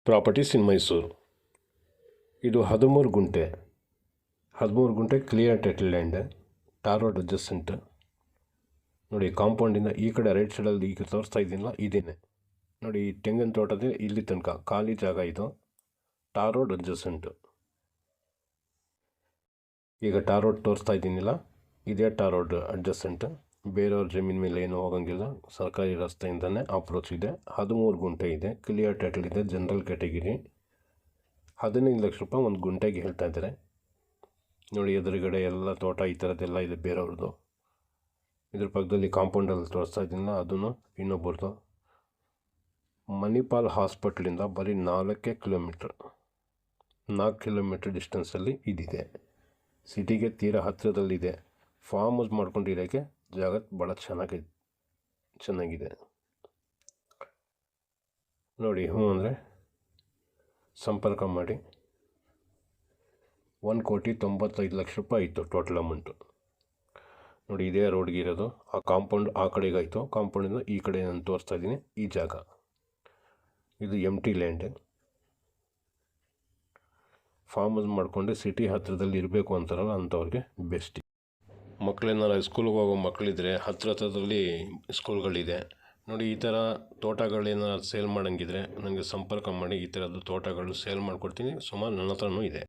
Properties ಇನ್ ಮೈಸೂರು. ಇದು 13 ಗುಂಟೆ clear title land, tar road adjacent. ನೋಡಿ, ಕಾಂಪೌಂಡಿಂದ ಈ ಕಡೆ ರೈಟ್ ಸೈಡಲ್ಲಿ ಈಗ ತೋರಿಸ್ತಾ ಇದ್ದೀನಲ್ಲ, ಇದೇನೆ ನೋಡಿ. ಈ ತೆಂಗಿನ ತೋಟದ ಇಲ್ಲಿ ತನಕ ಖಾಲಿ ಜಾಗ ಇದು, ಟಾರ್ ರೋಡ್ ಅಡ್ಜಸೆಂಟ್. ಈಗ ಟಾರ್ ರೋಡ್ ತೋರಿಸ್ತಾ ಇದ್ದೀನಿಲ್ಲ, ಇದೇ ಟಾರ್ ರೋಡ್ ಅಡ್ಜಸೆಂಟ್. ಬೇರೆಯವ್ರ ಜಮೀನ್ ಮೇಲೆ ಏನೂ ಹೋಗೋಂಗಿಲ್ಲ, ಸರ್ಕಾರಿ ರಸ್ತೆಯಿಂದನೇ ಅಪ್ರೋಚ್ ಇದೆ. 13 ಗುಂಟೆ ಇದೆ, ಕ್ಲಿಯರ್ ಟೈಟಲ್ ಇದೆ, ಜನರಲ್ ಕ್ಯಾಟಗಿರಿ. 15 ಲಕ್ಷ ರೂಪಾಯಿ ಒಂದು ಗುಂಟೆಗೆ ಹೇಳ್ತಾ ಇದ್ದಾರೆ. ನೋಡಿ, ಎದುರುಗಡೆ ಎಲ್ಲ ತೋಟ ಈ ಥರದ್ದೆಲ್ಲ ಇದೆ ಬೇರೆಯವ್ರದ್ದು. ಇದ್ರ ಪಕ್ಕದಲ್ಲಿ ಕಾಂಪೌಂಡಲ್ಲಿ ತೋರಿಸ್ತಾ ಇದ್ದೀನಲ್ಲ, ಅದನ್ನು ಇನ್ನೊಬ್ಬರದು. ಮಣಿಪಾಲ್ ಹಾಸ್ಪಿಟ್ಲಿಂದ ಬರೀ 4 ಕಿಲೋಮೀಟ್ರ್ ಡಿಸ್ಟೆನ್ಸಲ್ಲಿ ಇದಿದೆ. ಸಿಟಿಗೆ ತೀರಾ ಹತ್ತಿರದಲ್ಲಿದೆ. ಫಾರ್ಮ್ ಹೌಸ್ ಮಾಡ್ಕೊಂಡಿರೋಕ್ಕೆ ಜಾಗ ಭಾಳ ಚೆನ್ನಾಗಿದೆ ನೋಡಿ. ಅಂದರೆ ಸಂಪರ್ಕ ಮಾಡಿ. 1,95,00,000 ರೂಪಾಯಿ ಆಯಿತು ಟೋಟಲ್ ಅಮೌಂಟು. ನೋಡಿ, ಇದೇ ರೋಡ್ಗೆ ಇರೋದು. ಆ ಕಾಂಪೌಂಡ್ ಆ ಕಡೆಗಾಯಿತು, ಕಾಂಪೌಂಡಿಂದ ಈ ಕಡೆ ನಾನು ತೋರಿಸ್ತಾ ಇದ್ದೀನಿ. ಈ ಜಾಗ ಇದು ಎಂಟಿ ಲ್ಯಾಂಡ್. ಫಾರ್ಮ್ ಹೌಸ್ ಮಾಡಿಕೊಂಡು ಸಿಟಿ ಹತ್ತಿರದಲ್ಲಿ ಇರಬೇಕು ಅಂತಾರಲ್ಲ, ಅಂಥವ್ರಿಗೆ ಬೆಸ್ಟ್. ಮಕ್ಕಳೇನಾರ ಸ್ಕೂಲ್ಗೆ ಹೋಗೋ ಮಕ್ಕಳಿದ್ರೆ ಹತ್ರದಲ್ಲಿ ಸ್ಕೂಲ್ಗಳಿದೆ ನೋಡಿ. ಈ ಥರ ತೋಟಗಳೇನಾರು ಸೇಲ್ ಮಾಡೋಂಗಿದ್ರೆ ನನಗೆ ಸಂಪರ್ಕ ಮಾಡಿ. ಈ ಥರದ್ದು ತೋಟಗಳು ಸೇಲ್ ಮಾಡಿಕೊಡ್ತೀನಿ. ಸುಮಾರು ನನ್ನ ಹತ್ರನೂ ಇದೆ.